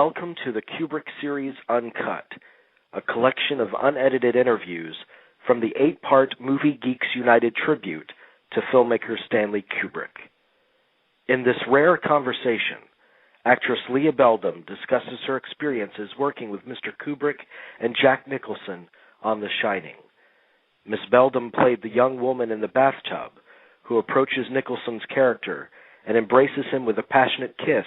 welcome to the Kubrick series Uncut, a collection of unedited interviews from the 8-part Movie Geeks United tribute to filmmaker Stanley Kubrick. In this rare conversation, actress Lia Beldam discusses her experiences working with Mr. Kubrick and Jack Nicholson on The Shining. Miss Beldam played the young woman in the bathtub who approaches Nicholson's character and embraces him with a passionate kiss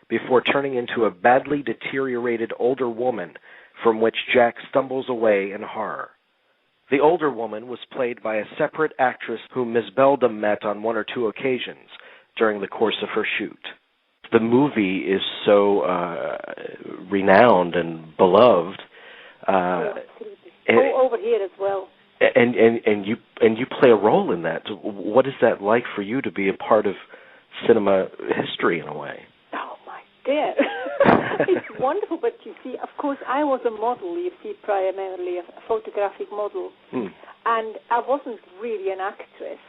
before turning into a badly deteriorated older woman from which Jack stumbles away in horror. The older woman was played by a separate actress whom Miss Beldam met on one or two occasions during the course of her shoot. The movie is so renowned and beloved. Over here as well. And you play a role in that. What is that like for you to be a part of cinema history in a way? Oh my dear, it's wonderful. But you see, of course, I was a model. You see, primarily a photographic model, and I wasn't really an actress.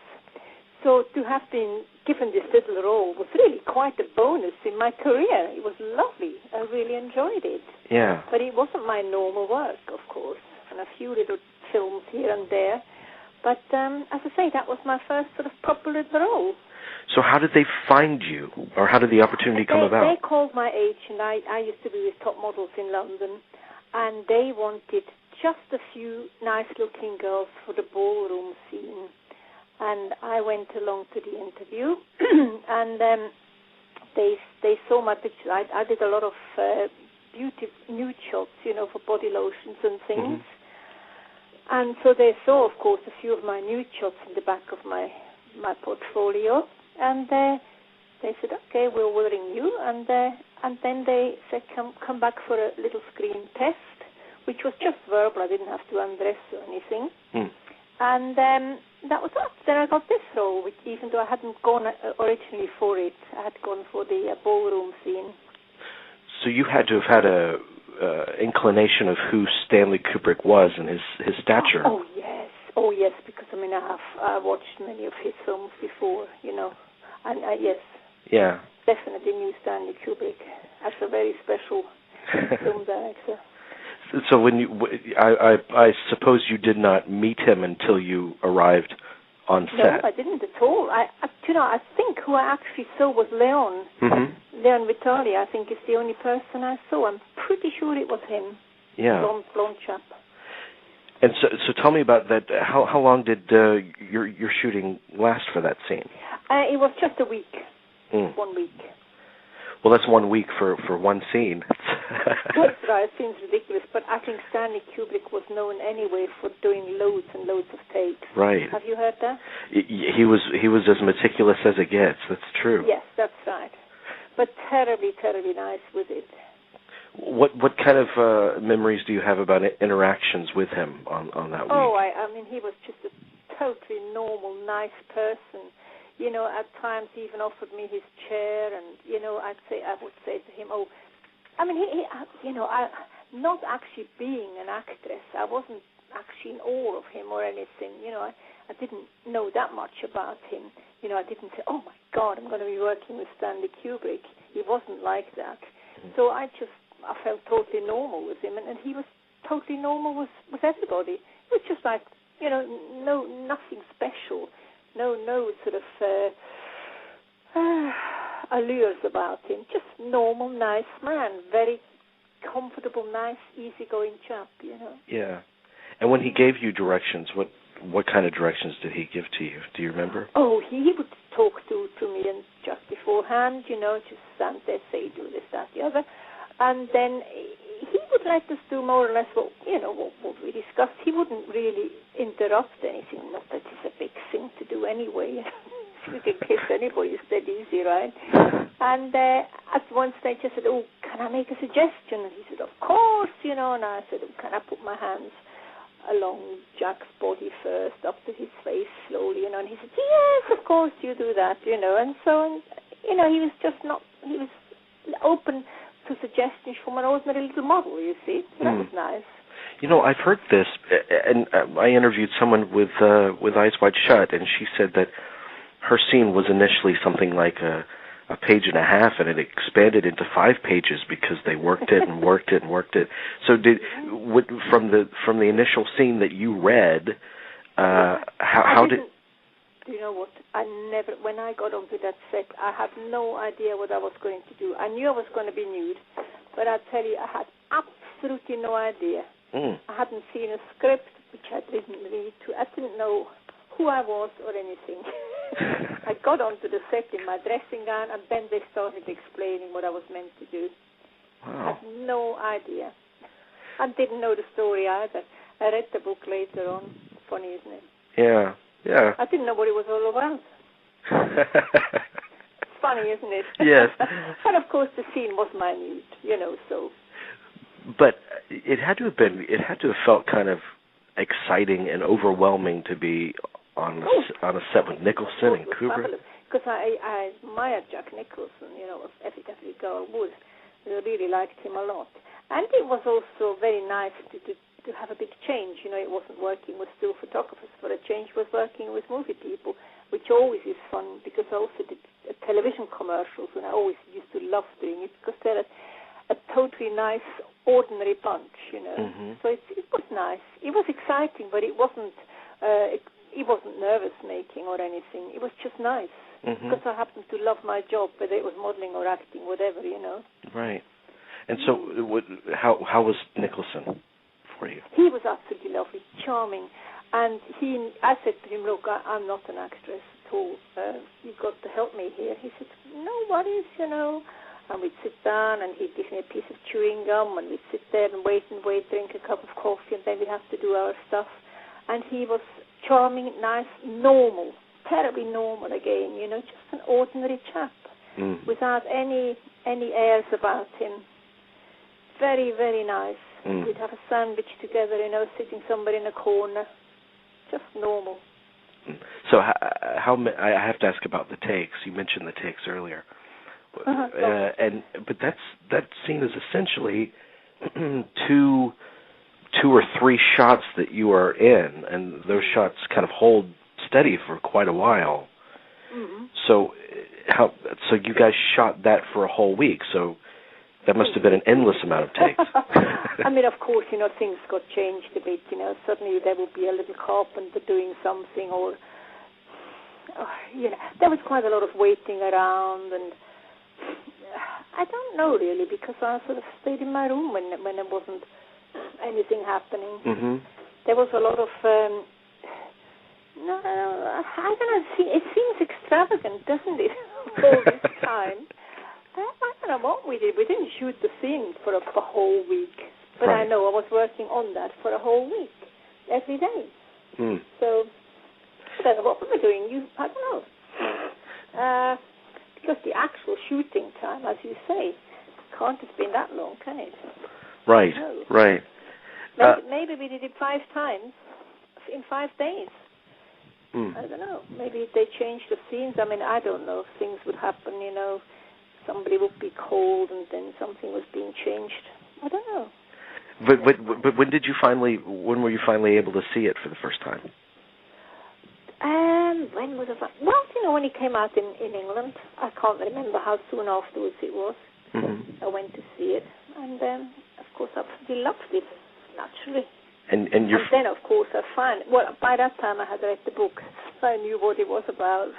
So to have been given this little role was really quite a bonus in my career. It was lovely. I really enjoyed it. Yeah. But it wasn't my normal work, of course, and a few little films here and there. But as I say, that was my first sort of proper little role. So how did they find you, or how did the opportunity come about? They called my agent. I used to be with top models in London, and they wanted just a few nice-looking girls for the ballroom scene. And I went along to the interview, and they saw my picture. I did a lot of beauty nude shots, for body lotions and things. And so they saw, of course, a few of my nude shots in the back of my portfolio. And they said, okay, we're wearing you. And then they said, come back for a little screen test, which was just verbal. I didn't have to undress or anything. And that was it. Then I got this role, which even though I hadn't gone originally for it, I had gone for the ballroom scene. So you had to have had a inclination of who Stanley Kubrick was and his stature. Oh yes, because I watched many of his films before, and yes, yeah, definitely knew Stanley Kubrick as a very special film director. So I suppose you did not meet him until you arrived on set. No, I didn't at all. I think who I actually saw was Leon. Leon Vitali, I think, is the only person I saw. I'm pretty sure it was him. Yeah. Blonde chap. And so tell me about that. How long did your shooting last for that scene? It was just a week. 1 week. Well, that's 1 week for one scene. That's right. It seems ridiculous, but I think Stanley Kubrick was known anyway for doing loads and loads of takes. Right. Have you heard that? He was as meticulous as it gets. That's true. Yes, that's right. But terribly, terribly nice with it. What kind of memories do you have about interactions with him on that week? Oh, I mean, he was just a totally normal, nice person. At times he even offered me his chair, and I would say to him, I not actually being an actress, I wasn't actually in awe of him or anything. I didn't know that much about him. I didn't say, oh my God, I'm going to be working with Stanley Kubrick. He wasn't like that. So I felt totally normal with him, and he was totally normal with everybody. It was just like, nothing special. No sort of allures about him. Just normal, nice man. Very comfortable, nice, easygoing chap, Yeah. And when he gave you directions, what kind of directions did he give to you? Do you remember? Oh, he would talk to me and just beforehand, just stand there, say, do this, that, the other. And then he would let us do more or less what we discussed. He wouldn't really interrupt anything. Not that it's a big thing to do anyway. You can kiss anybody, it's dead easy, right? And at one stage I said, oh, can I make a suggestion? And he said, of course, and I said, oh, can I put my hands along Jack's body first, up to his face slowly, and he said, yes, of course, you do that, and so, he was he was open to suggestions from an ordinary little model, you see. So that was nice. I've heard this, and I interviewed someone with Eyes Wide Shut, and she said that her scene was initially something like a a page and a half, and it expanded into 5 pages because they worked it and worked it and worked it. So from the initial scene that you read, how did? Do you know what? When I got onto that set, I had no idea what I was going to do. I knew I was going to be nude, but I tell you, I had absolutely no idea. I hadn't seen a script, which I didn't read. I didn't know who I was or anything. I got onto the set in my dressing gown, and then they started explaining what I was meant to do. Wow. I had no idea. I didn't know the story either. I read the book later on. Funny, isn't it? Yeah, yeah. I didn't know what it was all about. It's funny, isn't it? Yes. And of course, the scene was minute, so. But it had to have felt kind of exciting and overwhelming to be on a set with Nicholson and Kubrick. Because I admired Jack Nicholson, every girl would. I really liked him a lot. And it was also very nice to have a big change. It wasn't working with still photographers for a change. It was working with movie people, which always is fun, because I also did television commercials, and I always used to love doing it, because they're a totally nice, ordinary bunch, So it was nice. It was exciting, but it wasn't nervous-making or anything. It was just nice, because I happened to love my job, whether it was modeling or acting, whatever, Right. And so, how was Nicholson for you? He was absolutely lovely, charming. And I said to him, look, I'm not an actress at all. You've got to help me here. He said, no worries, And we'd sit down, and he'd give me a piece of chewing gum, and we'd sit there and wait, drink a cup of coffee, and then we'd have to do our stuff. And he was charming, nice, normal, terribly normal again, just an ordinary chap, without any airs about him. Very, very nice. We'd have a sandwich together, sitting somewhere in a corner. Just normal. So I have to ask about the takes. You mentioned the takes earlier. But that scene is essentially two or three shots that you are in, and those shots kind of hold steady for quite a while. So you guys shot that for a whole week. So that must have been an endless amount of takes. I mean, of course, things got changed a bit. Suddenly there would be a little carpenter doing something, or there was quite a lot of waiting around, and I don't know really, because I sort of stayed in my room when there wasn't anything happening. There was a lot of I don't know. It seems extravagant, doesn't it? All this time. I don't know what we did. We didn't shoot the scene for a whole week, but right. I know I was working on that for a whole week, every day. So I don't know what we were doing. I don't know. Because the actual shooting time, as you say, can't have been that long, can it? Right, no. Right. Maybe we did it 5 times in 5 days. I don't know. Maybe they changed the scenes. I mean, I don't know if things would happen, somebody would be cold and then something was being changed. I don't know. But when were you finally able to see it for the first time? When was it? Well, when it came out in England, I can't remember how soon afterwards it was. I went to see it, and of course I absolutely loved it, naturally. And then, of course, I found, by that time I had read the book, so I knew what it was about.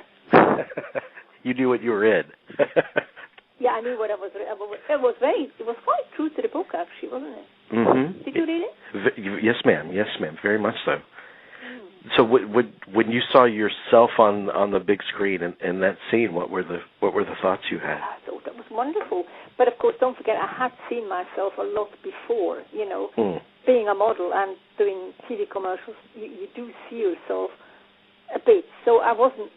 You knew what you were in. Yeah, I knew what I was. It was quite true to the book, actually, wasn't it? Did you read it? Yes, ma'am. Yes, ma'am. Very much so. So, when you saw yourself on the big screen in that scene, what were the thoughts you had? I thought that was wonderful. But of course, don't forget, I had seen myself a lot before. Being a model and doing TV commercials, you do see yourself a bit. So I wasn't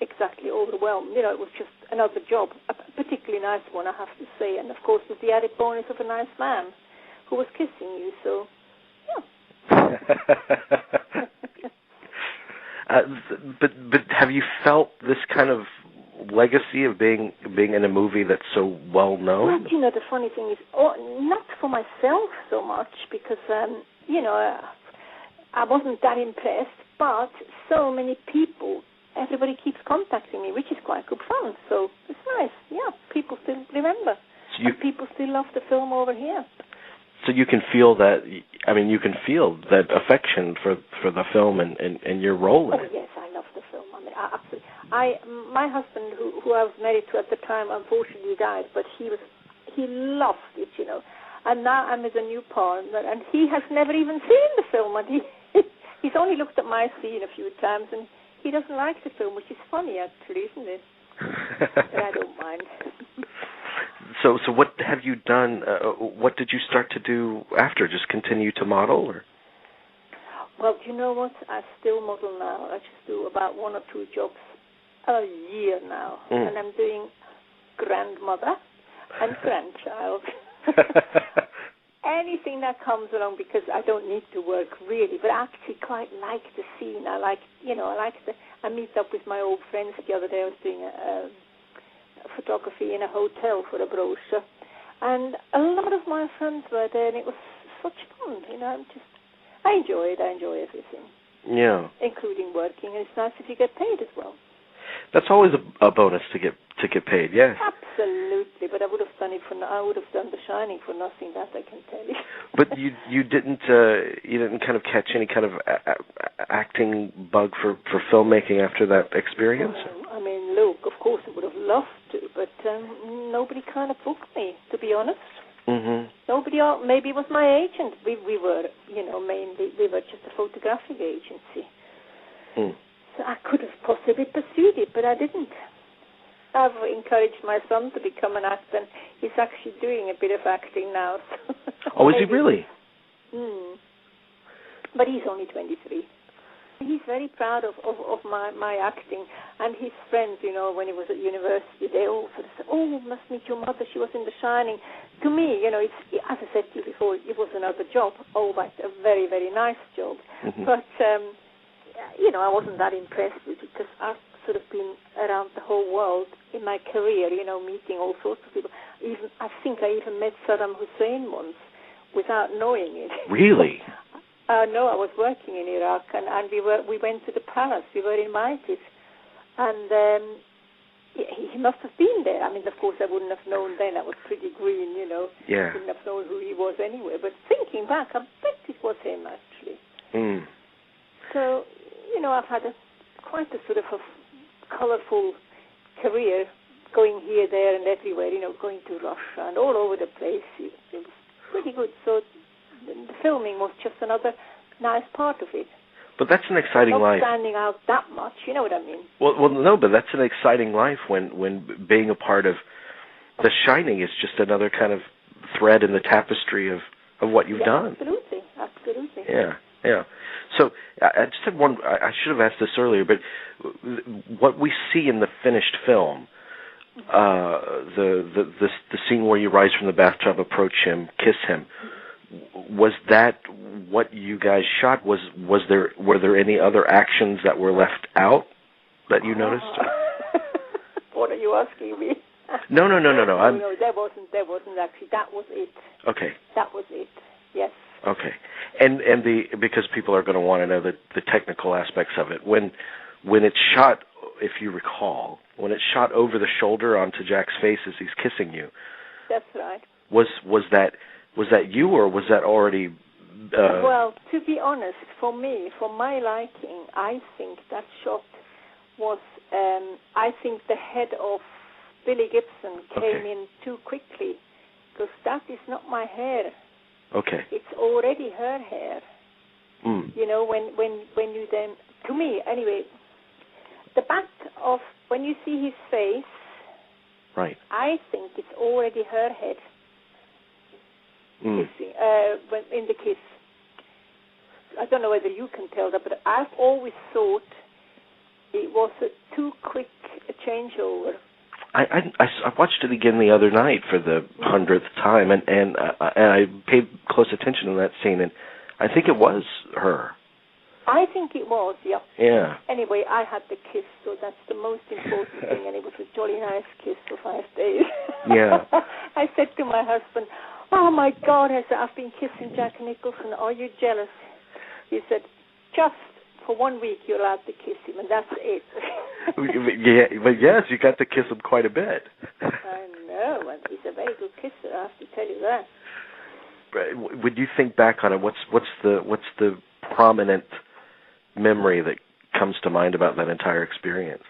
exactly overwhelmed. It was just another job, a particularly nice one, I have to say. And of course, with the added bonus of a nice man who was kissing you. So, yeah. But have you felt this kind of legacy of being in a movie that's so well known? Well, the funny thing is, not for myself so much, because I wasn't that impressed, but so many people everybody keeps contacting me, which is quite good fun. So it's nice. Yeah, people still remember. And people still love the film over here. So you can feel that. I mean, you can feel that affection for the film and your role in it. Oh yes, I love the film. I mean, absolutely. My husband, who I was married to at the time, unfortunately died, but he loved it, you know. And now I'm with a new partner, and he has never even seen the film, and he's only looked at my scene a few times, and he doesn't like the film, which is funny actually, isn't it? But I don't mind. So what have you done? What did you start to do after? Just continue to model, or? Well, do you know what? I still model now. I just do about 1 or 2 jobs a year now, and I'm doing grandmother and grandchild. Anything that comes along, because I don't need to work really, but I actually quite like the scene. I meet up with my old friends. The other day I was doing a photography in a hotel for a brochure, and a lot of my friends were there, and it was such fun. You know, I enjoy it. I enjoy everything. Yeah. Including working, and it's nice if you get paid as well. That's always a bonus to get paid. Yes. Absolutely, but I would have done The Shining for nothing. That I can tell you. But you didn't kind of catch any kind of acting bug for filmmaking after that experience? I mean, look, of course I would have loved to, but nobody kind of booked me, to be honest. Mm-hmm. Nobody else. Maybe it was my agent. We were, mainly we were just a photographic agency. Mm. So I could have possibly pursued it, but I didn't. I've encouraged my son to become an actor, and he's actually doing a bit of acting now. Oh, is he really? But he's only 23. He's very proud of my acting, and his friends, when he was at university, they all sort of said, "Oh, must meet your mother. She was in The Shining." To me, it's, as I said to you before, it was another job, but a very, very nice job. Mm-hmm. But I wasn't that impressed with it, because I've sort of been around the whole world in my career, meeting all sorts of people. I think I even met Saddam Hussein once without knowing it. Really? No, I was working in Iraq, and we went to the palace. We were invited, and he must have been there. I mean, of course, I wouldn't have known then. I was pretty green, Yeah. Wouldn't have known who he was anyway. But thinking back, I bet it was him, actually. Mm. So, I've had quite a sort of a colourful career, going here, there, and everywhere, going to Russia and all over the place. It was pretty good. So the filming was just another nice part of it. But that's an exciting life. Not standing out that much, you know what I mean? Well, no, but that's an exciting life when being a part of The Shining is just another kind of thread in the tapestry of what you've done. Absolutely. Yeah. So I just had one. I should have asked this earlier, but what we see in the finished film, the scene where you rise from the bathtub, approach him, kiss him, was that what you guys shot? Were there any other actions that were left out that you noticed? What are you asking me? No. No, there wasn't actually. That was it. Okay. That was it. Yes. Okay, and because people are going to want to know the technical aspects of it. When it's shot, if you recall, when it's shot over the shoulder onto Jack's face as he's kissing you. That's right. Was that you, or was that already? Well, to be honest, for me, for my liking, I think that shot was. I think the head of Billy Gibson came in too quickly, because that is not my hair. Okay. It's already her hair. Mm. When you then, to me anyway, the back of, when you see his face, right, I think it's already her head. Kissing, in the kiss. I don't know whether you can tell that, but I've always thought it was a too quick a changeover. I watched it again the other night for the 100th time, and I paid close attention to that scene, and I think it was her. I think it was, yeah. Yeah. Anyway, I had the kiss, so that's the most important thing, and it was a jolly nice kiss for 5 days. Yeah. I said to my husband, "Oh my God," I said, "I've been kissing Jack Nicholson. Are you jealous?" He said, "Just for 1 week you're allowed to kiss him, and that's it. Yeah, but yes, you got to kiss him quite a bit. I know, and he's a very good kisser, I have to tell you that. But when you think back on it, what's the prominent memory that comes to mind about that entire experience?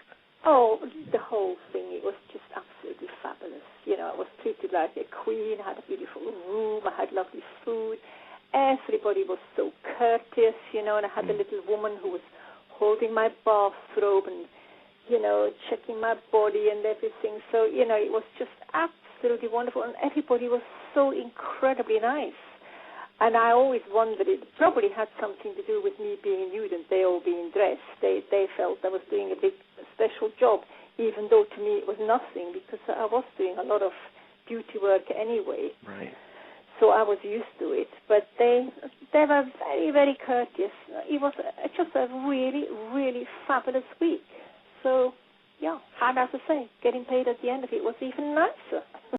Oh, the whole thing, it was just absolutely fabulous. You know, I was treated like a queen, I had a beautiful room, I had lovely food. Everybody was so courteous, you know, and I had a little woman who was holding my bathrobe and, you know, checking my body and everything. So, you know, it was just absolutely wonderful, and everybody was so incredibly nice. And I always wondered, it probably had something to do with me being nude and they all being dressed. They felt I was doing a big special job, even though to me it was nothing, because I was doing a lot of beauty work anyway. Right. So I was used to it. But they were very, very courteous. It was just a really, really fabulous week. So, yeah, and as I say, getting paid at the end of it was even nicer.